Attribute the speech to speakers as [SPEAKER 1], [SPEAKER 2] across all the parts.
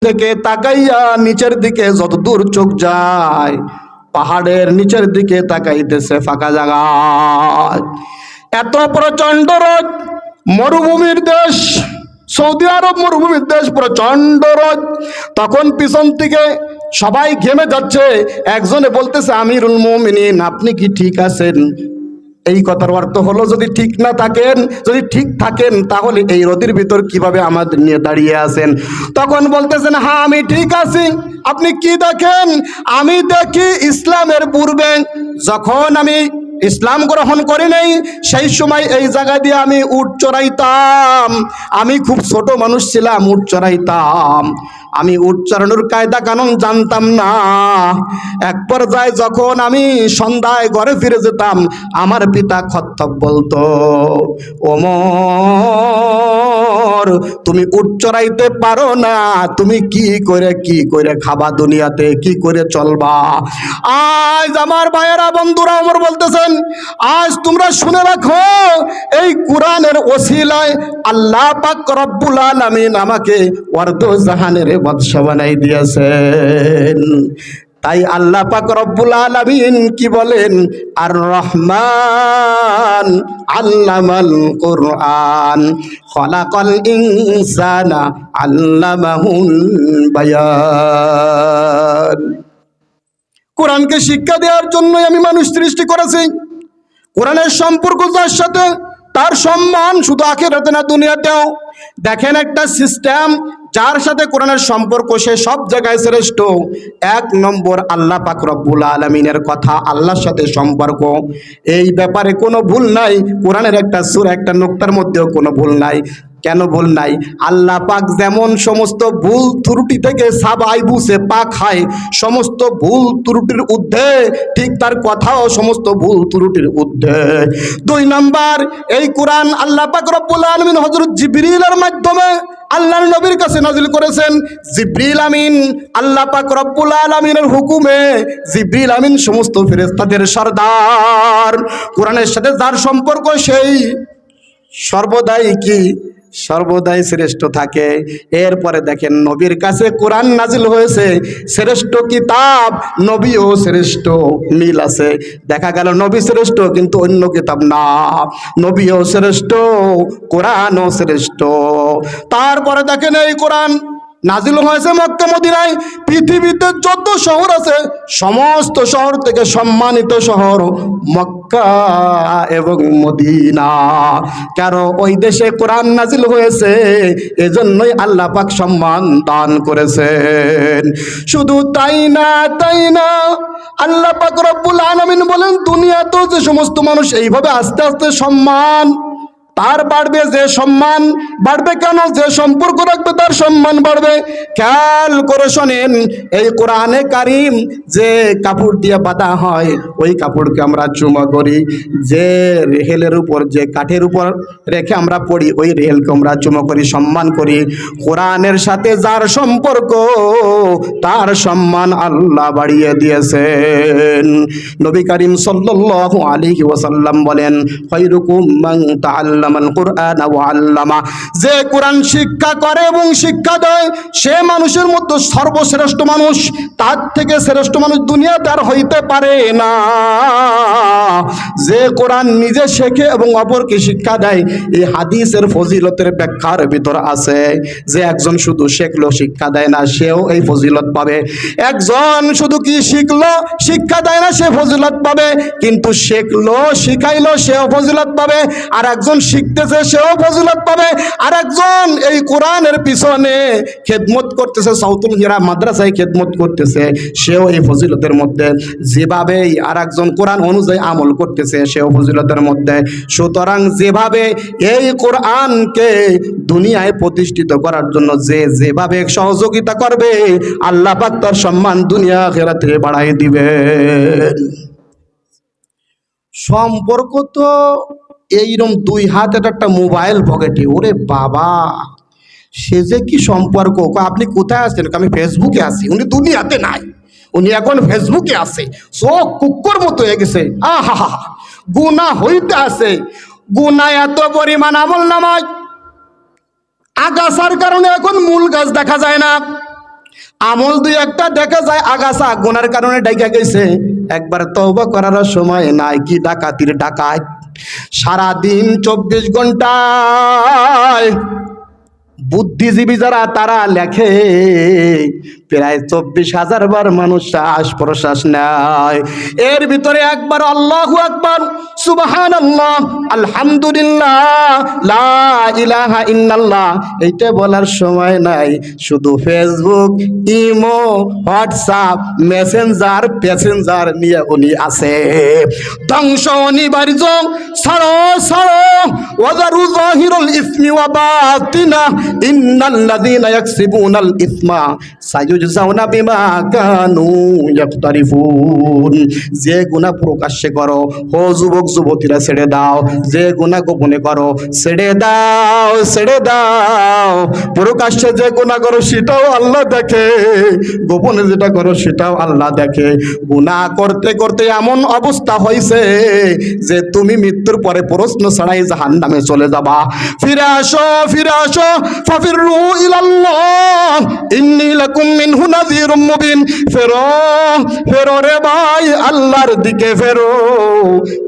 [SPEAKER 1] থেকে তাকাইয়া নিচের দিকে যত দূর চোখ যায়, পাহাড়ের নিচের দিকে তাকাইতেছে ফাঁকা জায়গায়। এত প্রচন্ড রোদ, মরুভূমির দেশ সৌদি আরব, মরুভূমির দেশ, প্রচন্ড রোদ। তখন পিছন থেকে সবাই ঘেমে যাচ্ছে। একজনে বলতেছে, আমিরুল মুমিনিন, আপনি কি ঠিক আছেন? এই কথার অর্থ হলো, যদি ঠিক না থাকেন, যদি ঠিক থাকেন তাহলে এই রোদের ভিতর কিভাবে আমাদের নিয়ে দাঁড়িয়ে আছেন? তখন বলতেছেন, হ্যাঁ আমি ঠিক আছি। আপনি কি দেখেন? আমি দেখি ইসলামের পূর্বে যখন আমি ইসলাম গ্রহণ করি নাই, সেই সময় এই জায়গা দিয়ে আমি উট চড়াইতাম। আমি খুব ছোট মানুষ ছিলাম, উট চড়াইতাম। আমি উট চড়ানোর কায়দা কানুন জানতাম না। এক পর্যায়ে যখন আমি সন্ধ্যায় ঘরে ফিরে যেতাম, আমার পিতা খত্তব বলতো, ওমর তুমি উট চড়াইতে পারো না, তুমি কি করে খাবা দুনিয়াতে, কি করে চলবা? আজ আমার ভাইয়েরা বন্ধুরা, ওমর বলতেছেন, আজ তোমরা শুনে রাখো, এই কোরআনের ওসিলায় আল্লাহ পাক রব্বুল আলামিন আমাকে ওয়ার্দ জাহানের বাদশা বানাই দিয়েছেন। তাই আল্লাহ পাক রব্বুল আলামিন কি বলেন? আর রহমান আল্লামাল কুরআন খলাকাল ইনসানা আল্লামাহুল বায়ান। কোরআনকে শিক্ষা দেওয়ার জন্যই আমি মানুষ সৃষ্টি করেছি। কোরআনের সম্পর্ক যার সাথে, তার সম্মান শুধু আখিরাতে না, দুনিয়াতেও। দেখেন একটা সিস্টেম, যার সাথে কোরআনের সম্পর্ক সে সব জায়গায় শ্রেষ্ঠ। এক নম্বর, আল্লাহ পাক রব্বুল আলামিনের কথা, আল্লাহর সাথে সম্পর্ক, এই ব্যাপারে কোনো ভুল নাই। কোরআনের একটা সূরা, একটা নুকতার মধ্যেও কোনো ভুল নাই। কেন ভুল নাই? আল্লাহ পাক যেমন সমস্ত ভুল ত্রুটি থেকে সাবাই বুঝে পাক হয়, সমস্ত ভুল ত্রুটির ঊর্ধ্বে, ঠিক তার কথাও সমস্ত ভুল ত্রুটির ঊর্ধ্বে। দুই নাম্বার, এই কোরআন আল্লাহ পাক রব্বুল আলামিন হযরত জিবরিলের মাধ্যমে আল্লাহর নবীর কাছে নাজিল করেছেন। জিবরিল আমিন আল্লাহ পাক রব্বুল আলামিনের হুকুমে, জিবরিল আমিন সমস্ত ফেরেশতাদের সরদার। কোরআনের সাথে যার সম্পর্ক সেই সর্বদাই কি? সর্বদাই শ্রেষ্ঠ থাকে। এরপরে দেখেন, নবীর কাছে কোরআন নাজিল হয়েছে, শ্রেষ্ঠ কিতাব, নবীও শ্রেষ্ঠ, মিল আছে। দেখা গেল নবী শ্রেষ্ঠ কিন্তু অন্য কিতাব না, নবীও শ্রেষ্ঠ, কোরআনও শ্রেষ্ঠ। তারপরে দেখেন, এই কোরআন নাজিল হয়েছে মক্কা মদিনায়। পৃথিবীতে যত শহর আছে, সমস্ত শহর থেকে সম্মানিত শহর মক্কা এবং মদিনা। কারণ ওই দেশে কোরআন নাজিল হয়েছে, এজন্যই আল্লাহ পাক সম্মান দান করেছেন। শুধু তাই না, আল্লাহ পাক রব্বুল আলামিন বলেন, দুনিয়াতেও যে সমস্ত মানুষ এইভাবে আস্তে আস্তে সম্মান তার বাড়বে, যে সম্মান বাড়বে। কেন? যে সম্পর্ক রাখবে তার সম্মান বাড়বে। খেয়াল করে শোনেন, এই কোরআনে কারিম যে কাপড় দিয়ে বাঁধা হয়, ওই কাপড়কে আমরা চুমা করি। যে রেহেলের উপর, যে কাঠের উপর রেখে আমরা পড়ি, ওই রেহেলকে আমরা চুমা করি, সম্মান করি। কোরআনের সাথে যার সম্পর্ক, তার সম্মান আল্লাহ বাড়িয়ে দিয়েছেন। নবী করিম সাল্লাল্লাহু আলাইহি ওয়াসাল্লাম বলেন, খায়রুকুম মান তাআল্লামাল কুরআন ওয়া আল্লামা। যে কোরআন শিক্ষা করে এবং শিক্ষা দেয়, সে মানুষের মধ্যে সর্বশ্রেষ্ঠ মানুষ। তার থেকে শ্রেষ্ঠ মানুষ দুনিয়াতে আর হইতে পারে না। যে কোরআন নিজে শেখে এবং অপরকে শিক্ষা দেয়, এই হাদিসের ফজিলতের ব্যাখ্যার ভিতর আছে যে একজন শুধু শেখলো, শিক্ষা দেয় না, সেও এই ফজিলত পাবে। একজন শুধু কি শিখলো, শিক্ষা দেয় না, সে ফজিলত পাবে। কিন্তু শেখলো, শিখাইলো, সেও ফজিলত পাবে। আর একজন শিখতেছে, সেও ফজিলত পাবে। আর একজন এই কোরআনের পিছনে খেদমত করতেছে, সাউতুল হিরা মাদ্রাসায় খেদমত করতেছে, সেও এই ফজিলতের মধ্যে। যেভাবে আর একজন কোরআন অনুযায়ী আমল করতেছে, সেও ফজিলতের মধ্যে। সুতরাং যেভাবে এই কোরআনকে দুনিয়ায় প্রতিষ্ঠিত করার জন্য যে যেভাবে সহযোগিতা করবে, আল্লাহ পাক তার সম্মান দুনিয়া আখিরাতে বাড়াই দিবেন। সম্পর্ক তো এইরকম, দুই হাত একটা মোবাইল পকেটে। ওরে বাবা, সে যে কি সম্পর্ক! আপনি কোথায় আছেন? আমি ফেসবুকে আছি। উনি দুনিয়াতে নাই, উনি এখন ফেসবুকে আছে। চোখ কুকুর মতো হয়ে গেছে। আহা, গুনাহ হইতে আছে, গুনাহ এত পরিমাণ, আমল নামায় আগাছার কারণে এখন মূল গাছ দেখা যায় না। আমল দুই একটা দেখা যায় আগাছা গুনার কারণে ডাইকা গেছে, একবার তওবা করার সময় নাই, কি ডাকাতির ডাকাত। সারাদিন 24 ঘন্টায় বুদ্ধিজীবী যারা তারা লেখে প্রায় 24,000 বার মানুষ শ্বাস প্রশ্বাস নেয়, এর ভিতরে একবার আল্লাহু আকবার, সুবহানাল্লাহ, আলহামদুলিল্লাহ, লা ইলাহা ইল্লাল্লাহ এইটা বলার সময় নাই। শুধু Facebook, imo, WhatsApp, Messenger, passenger নিয়ে উনি আছে। ধ্বংস অনিবার্য, ছাড়ো ছাড়ো, ওয়াজারু যাহিরুল ইসমি ওয়া বাতিনা, ইন্নাল্লাযীনা ইয়াকসিবুনাল ইসমা সায়ুজজাউনা বিমা কানু ইয়াকতারিফুন। যে গুনাহ প্রকাশ্যে করো ও যুবক যুবতীরা ছেড়ে দাও, যে গুনাহ গোপনে করো ছেড়ে দাও, ছেড়ে দাও। প্রকাশ্যে যে গুনাহ করো সেটাও আল্লাহ দেখে, গোপনে যেটা করো সেটাও আল্লাহ দেখে। গুনাহ করতে করতে এমন অবস্থা হয়েছে যে তুমি মৃত্যুর পরে প্রশ্ন ছাড়াই জাহান্নামে চলে যাবা। ফিরে আসো, ফিরে আসো, ফাফিরু ইলাল্লাহ ইন্নী লাকুম মিনহু নাযীরুম মুবিন। ফেরো, ফেরো রে ভাই, আল্লাহর দিকে ফেরো।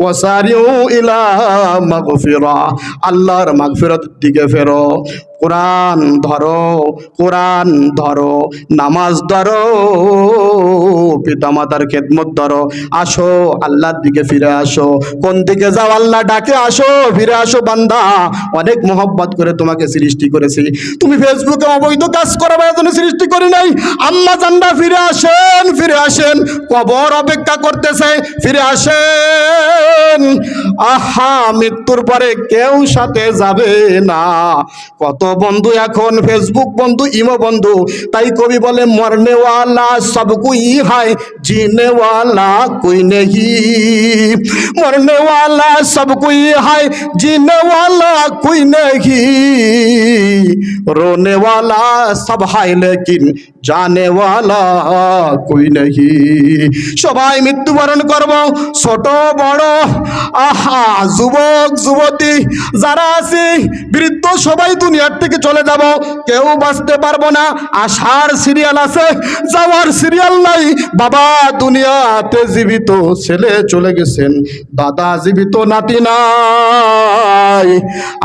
[SPEAKER 1] ওয়াসারিউ ইলা মাগফিরা, আল্লাহর মাগফিরাতের দিকে ফেরো। কোরআন ধরো, কোরআন ধরো, নামাজ ধরো, পিতামাতার খেদমত ধরো, আসো আল্লাহর দিকে ফিরে আসো। কোন দিকে যাও? আল্লাহ ডাকে আসো, ফিরে আসো বান্দা, অনেক মোহব্বত করে তোমাকে সৃষ্টি করেছি, তুমি ফেসবুকে অবৈধ কাজ করার জন্য সৃষ্টি করি নাই। আম্মা জানরা ফিরে আসেন, ফিরে আসেন, কবর অপেক্ষা করতেছে, ফিরে আসেন। আহা, মৃত্যুর পরে কেউ সাথে যাবে না। কত বন্ধু এখন ফেসবুক বন্ধু, ইমো বন্ধু, তাই কবি বলে মরনে ওয়ালা সব কোই হায়, जीने वाला कोई नहीं, मरने वाला सब कोई है, जीने वाला कोई नहीं, रोने वाला सब है लेकिन जाने वाला कोई नहीं। সবাই মৃত্যুবরণ করব, ছোট বড়, আহা, যুবক যুবতী যারা আছে, বৃদ্ধ, সবাই দুনিয়ার থেকে চলে যাব, কেউ বাঁচতে পারবো না। আসার সিরিয়াল আছে, যাওয়ার সিরিয়াল নাই। বাবা দুনিয়াতে জীবিত, ছেলে চলে গেছেন, দাদা জীবিত, নাতি নাই।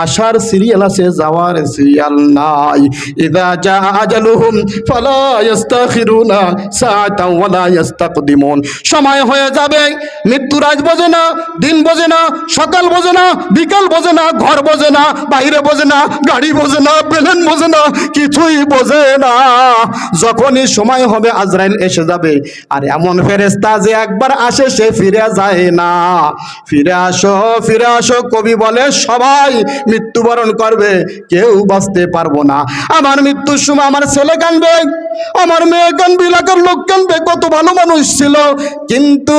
[SPEAKER 1] আসার সিরিয়াল আছে, যাওয়ার সিরিয়াল নাই। ইযা জা আজালুহুম ফালা ইস্তাখিরুনা সাআতাও ওয়ালা ইস্তাকদিমুন। সময় হয়ে যাবে, মৃত্যু রাত বোঝে না, দিন বোঝে না, সকাল বোঝে না, বিকাল বোঝে না, ঘর বোঝে না, বাইরে বোঝে না, গাড়ি বোঝে না, প্লেন বোঝে না, কিছুই বোঝে না। যখনই সময় হবে আজরাইল এসে যাবে, আর এমন ফেরেশতা যে একবার আসে সে ফিরে যায় না। ফিরে আসো, ফিরে আসো, কবি বলে সবাই মৃত্যুবরণ করবে, কেউ বাঁচতে পারবো না। আমার মৃত্যুর সময় আমার ছেলে কাঁদবে, আমার মেয়ে কাঁদবে, এলাকার লোক কাঁদবে, কত ভালো মানুষ ছিল, কিন্তু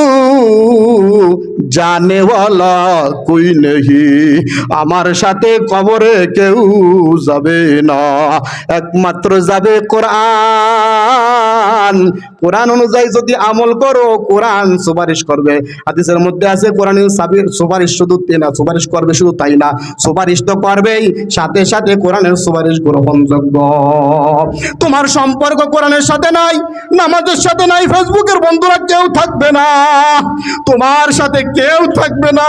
[SPEAKER 1] জানেওয়ালা কই নেহি, আমার সাথে কবরে কেউ যাবে না, একমাত্র যাবে কোরআন। কোরআন অনুযায়ী যদি আমল করো, কোরআন সুপারিশ করবে। হাদিসের মধ্যে আছে কোরআন সুপারিশ শুধু না, সুপারিশ করবে শুধু তাই না, সুপারিশ তো করবেই, সাথে সাথে কোরআনের সুপারিশ গ্রহণযোগ্য। তোমার সম্পর্ক কোরআনের সাথে নাই, নামাজের সাথে নাই, ফেসবুকের বন্ধুরা কেউ থাকবে না, তোমার সাথে কেউ থাকবে না।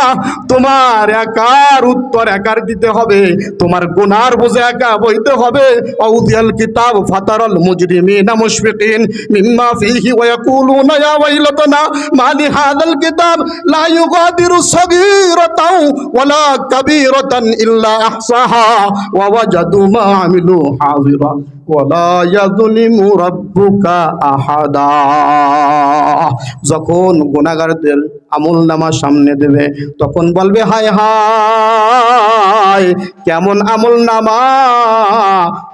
[SPEAKER 1] তোমার একার উত্তর একার দিতে হবে, তোমার গুনার বোঝা একা বইতে হবে। আউদিয়াল কিতাব ফাতারাল মুজরিমিনা মুশফিকিন মিম্মা ফীহি ওয়া ইয়াকুলুনা ইয়া ওয়াইলাতানা মা লিহাযাল কিতাব লা ইউগাদিরু সাগীরাতাও ওয়ালা কাবীরাতান ইল্লা আহসাহা ওয়া ওয়াজাদু মা আমিলু হাযিরা ওয়ালা ইয়াযলিমু রাব্বুকা আহাদা। যখন গুনাহগারদের আমলনামা সামনে দেবে, তখন বলবে হায় হায়, কেমন আমলনামা,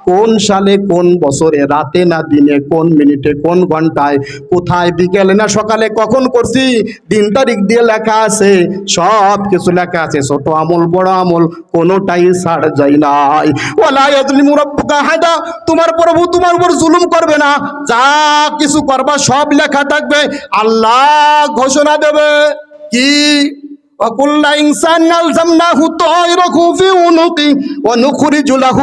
[SPEAKER 1] কোন সালে, কোন বছরে, রাতে না দিনে, কোন মিনিটে, কোন ঘন্টায়, কোথায়, বিকেলে না সকালে, কখন করছি, দিন তারিখ দিয়ে লেখা আছে, সব কিছু লেখা আছে। ছোট আমল বড় আমল কোনোটাই ছাড় যায় নাই। ওয়ালা ইয়াযলিমু রাব্বুকা আহাদা, তোমার প্রভু তোমার উপর জুলুম করবে না, যা কিছু করবা সব লেখা থাকবে। আল্লাহ ঘোষণা দেবে কি? وكل إنسان ألزمناه طائره في عنقه ونخرج له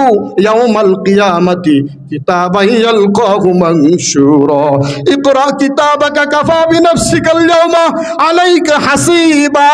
[SPEAKER 1] يوم القيامة كتابا يلقاه منشورا اقرأ كتابك كفى بنفسك اليوم عليك حسيبا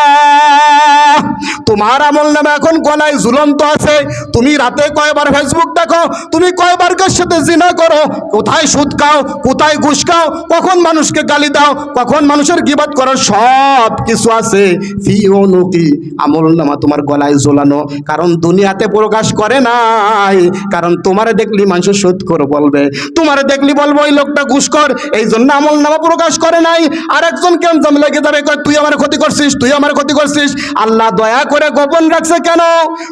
[SPEAKER 1] তোমার আমলনামা এখন গলায় ঝুলন্ত আছে। তুমি রাতে কয়বার ফেসবুক দেখো, তুমি কয়বার কার সাথে জিনা করো, কোথায় সুদ খাও, কোথায় ঘুষ খাও, কখন মানুষকে গালি দাও, কখন মানুষের গীবত করো, সব কিছু আছে ফি উনুকি, আমলনামা তোমার গলায় ঝোলানো। কারণ দুনিয়াতে প্রকাশ করে নাই, কারণ তোমারে দেখলি মানুষ সুদখোর বলবে, তোমারে দেখলি বলবো ওই লোকটা ঘুষখোর, এই জন্য আমলনামা প্রকাশ করে নাই। আর একজন কেন জাম লেগে যাবে, কয় তুই আমার ক্ষতি করছিস, তুই আমার ক্ষতি করছিস। আল্লাহ দয়া করে গোপন রাখছে কেন?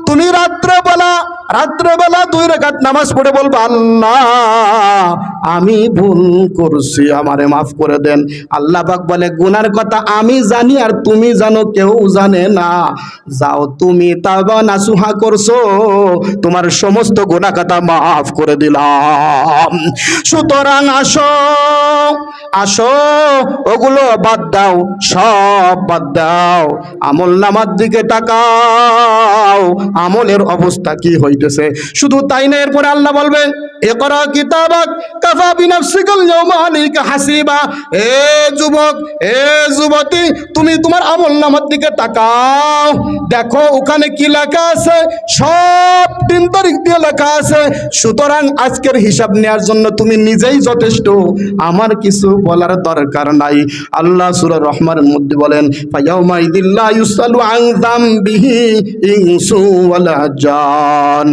[SPEAKER 1] তুমি রাত্রেবেলা 2 রাকাত নামাজ পড়ে বলবো, আল্লাহ আমি ভুল করছি, আমারে মাফ করে দেন। আল্লাহ পাক বলে গুনার কথা আমি জানি আর তুমি জানো, কেউ জানে না। যাও তুমি তাওবা নাসুহা করছো, তোমার সমস্ত গুনাহ কথা মাফ করে দিলাম। সুতরাং আসো ওগুলো বাদ দাও, সব বাদ দাও, আমল নামার দিকে তাকাও, আমলের অবস্থা কি হইতেছে। শুধু তাই না, এরপরে আল্লাহ বলবেন ইকরা কিতাবাক কাফা বিনাফসিকাল ইয়াওমা আলাইকা হাসিবা। এ যুবক, এ যুবতী, তুমি তোমার আমল নামার দিকে তাকাও, দেখো ওখানে কি লেখা আছে, সব 3 তারিখ দিয়ে লেখা আছে। সুতরাং আজকের হিসাব নেওয়ার জন্য তুমি নিজেই যথেষ্ট, আমার কিছু বলার দরকার নাই। আল্লাহ সূরা রহমানের মধ্যে বলেন ফায়াউমা ইদিল্লা ইউসালু আন যামবিহি ইনসু ওয়ালা জান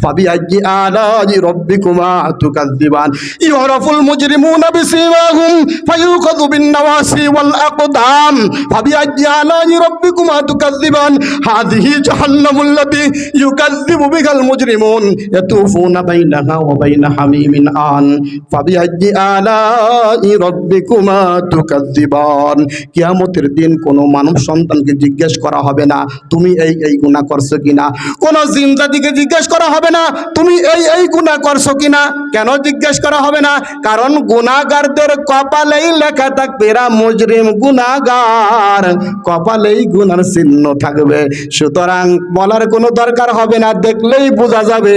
[SPEAKER 1] ফাবিআইয়ি আলাই রাব্বিকুমা তুকাযযিবান ইউরাফুল মুজরিমুনা বিসিমাহুম ফায়ুখাযু বিন নাওয়াসি ওয়াল আকদাম ফাবিআইয়ি আলাই রাব্বিকুমা তুকাযযিবান হাযিহি জাহান্নামুল লাতী ইউকাযযিবু বিহাল মুজরিমুন ইয়াতুফুনা বাইনাহা ওয়া বাইনা হামিমিন আন ফাবিআইয়ি আলাই রাব্বিকুমা তুকাযযিবান। কিয়ামতের দিন কোনো মানব সন্তানকে জিজ্ঞেস করা হবে না তুমি এই গুনাহ করছো কিনা, কোনো জিন জাতিকে জিজ্ঞেস করা হবে না তুমি এই গুনাহ করছো কিনা। কেন জিজ্ঞেস করা হবে না? কারণ গুনাহগারদের কপালেই লেখা থাকবে এরা মুজরিম গুনাহগার, কপালেই গুনার চিহ্ন থাকবে। সুতরাং বলার কোনো দরকার হবে না, দেখলেই বোঝা যাবে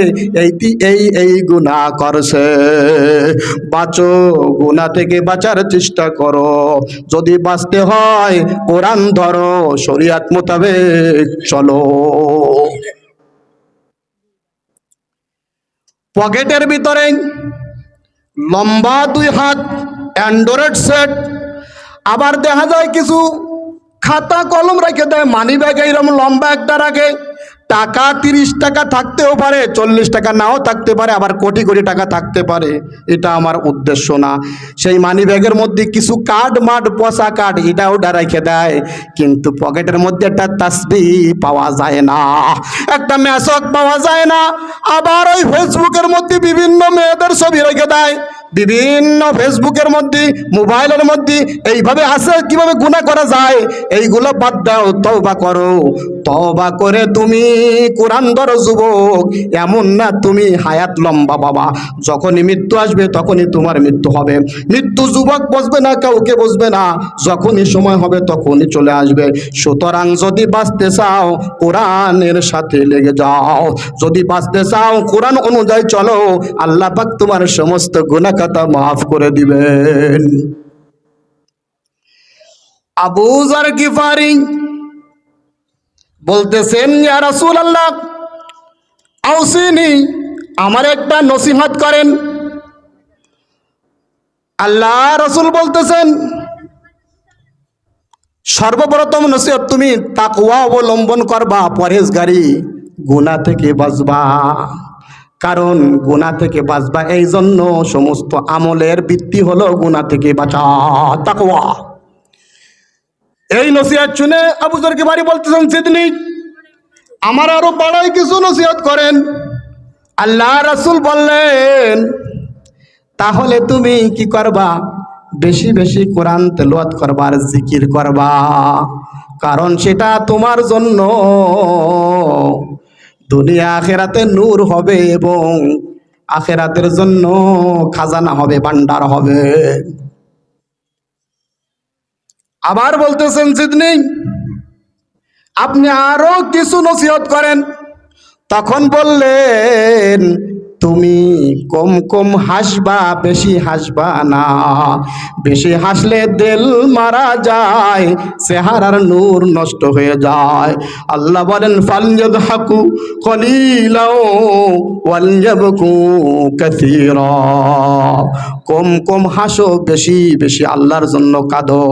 [SPEAKER 1] এই গুনাহ করছে। বাঁচো, গুনাহ থেকে বাঁচার চেষ্টা করো। যদি বাঁচতে হয় কোরআন ধরো, শরীয়ত মোতাবেক চলো। পকেটের ভিতরে লম্বা 2 হাত অ্যান্ড্রয়েড সেট, আবার দেখা যায় কিছু খাতা কলম রেখে দেয়, মানি ব্যাগে এরকম লম্বা একটা রাখে। টাকা 30 টাকা থাকতেও পারে, 40 টাকা নাও থাকতে পারে, আবার কোটি কোটি টাকা থাকতে পারে। এটা আমার উদ্দেশ্য না। সেই মানি ব্যাগের মধ্যে কিছু কার্ড পচা কার্ড এটাও রেখে দেয়, কিন্তু পকেটের মধ্যে একটা তাসবিহ পাওয়া যায় না, একটা মেসক পাওয়া যায় না। আবার ওই ফেসবুকের মধ্যে বিভিন্ন মেয়েদের ছবি রেখে দেয়, বিভিন্ন ফেসবুকের মধ্যে, মোবাইলের মধ্যে। এইভাবে আছে কিভাবে গুনাহ করা যায়, এইগুলো বাদ দাও, তওবা করো। তওবা করে তুমি কোরআন ধরো যুবক। এমন না তুমি হায়াত লম্বা বাবা, যখনই মৃত্যু আসবে তখনই তোমার মৃত্যু হবে। মৃত্যু যুবক বসবে না, কাউকে বসবে না, যখনই সময় হবে তখনই চলে আসবে। সুতরাং যদি বাঁচতে চাও কোরআনের সাথে লেগে যাও, যদি বাঁচতে চাও কোরআন অনুযায়ী চলো, আল্লাহ পাক তোমার সমস্ত গুনাহ খাতা মাফ করে দিবেন। আবু যার গিফারি বলতেছেন ইয়া রাসূলুল্লাহ আউসিনি, আমার একটা নসিহত করেন। আল্লাহ রাসূল বলতেছেন সর্বপ্রথম নসিহত তুমি তাকওয়া অবলম্বন করবা, পরহেজগারি, গুনাহ থেকে বাঁচবা। কারণ গুনাহ থেকে বাঁচবা, এই জন্য সমস্ত আমলের ভিত্তি হলো গুনাহ থেকে বাঁচা, তাকওয়া। এই নসিহত শুনে আবু যর গিফারি বলতেছেন সিদনি, আমার আরো বড়ই কিছু নসিহত করেন। আল্লাহ রাসূল বললেন তাহলে তুমি কি করবা? বেশি বেশি কোরআন তেলাওয়াত করবা আর জিকির করবা, কারণ সেটা তোমার জন্য দুনিয়া আখিরাতে নূর হবে এবং আখিরাতের জন্য খাজানা হবে, ভান্ডার হবে। আবার বলতেছেন সিদনি, আপনি আরো কিছু নসিহত করেন। তখন বললেন, তুমি কম কম হাসবা, বেশি হাসবা না। বেশি হাসলে দিল মারা যায়, চেহারার নূর নষ্ট হয়ে যায়। আল্লাহ বলেন, ফালইয়াদহাকু কলিলাও ওয়ালইয়াবকু কাসীরা। কম কম হাসো, বেশি বেশি আল্লাহর জন্য কাঁদো।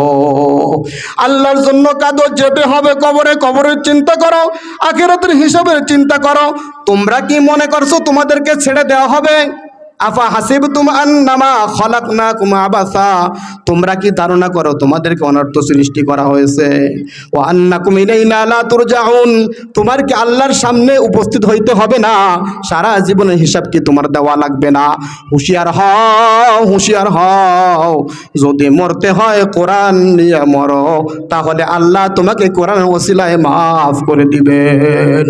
[SPEAKER 1] আল্লাহর জন্য কাঁদো। যেতে হবে কবরে, কবরের চিন্তা করো, আখিরাতের হিসাবের চিন্তা করো। তোমরা কি মনে করছো তোমাদেরকে ছেড়ে দেওয়া হবে? আফা হাসিবতুম আন্নামা খলাকনাকুম আবাসা, তোমরা কি ধারণা করো তোমাদেরকে অনর্থ সৃষ্টি করা হয়েছে? ওয়া আন্নাকুম ইলাইনা লা তুরজাউন, তোমার কি আল্লাহর সামনে উপস্থিত হইতে হবে না? সারা জীবনের হিসাব কি তোমার দেওয়া লাগবে না? হুঁশিয়ার হও, হুঁশিয়ার হও। যদি মরতে হয় কোরআন নিয়ে মরো, তাহলে আল্লাহ তোমাকে কোরআনের ওসিলায় মাফ করে দিবেন।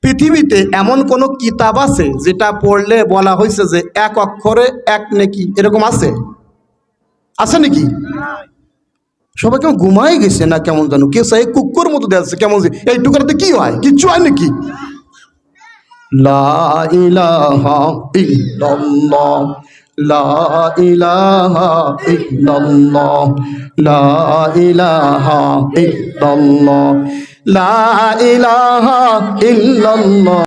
[SPEAKER 1] পৃথিবীতে এমন কোন কিতাব আছে যেটা পড়লে বলা হয়েছে যে এক অক্ষরে এক নেকি? এরকম আছে? আছে নাকি? সবাই কেমন ঘুমাই গেছে না কেমন জানো, কেউ চাই কুকুর মতো দেখছে কেমন যে এই টুকরাতে কি হয়, কিচ্ছু হয় নাকি? লা ইলাহা ইল্লাল্লাহ, লা ইলাহা ইল্লাল্লাহ, লা ইলাহা ইল্লাল্লাহ, লা ইলাহা ইল্লাল্লাহ।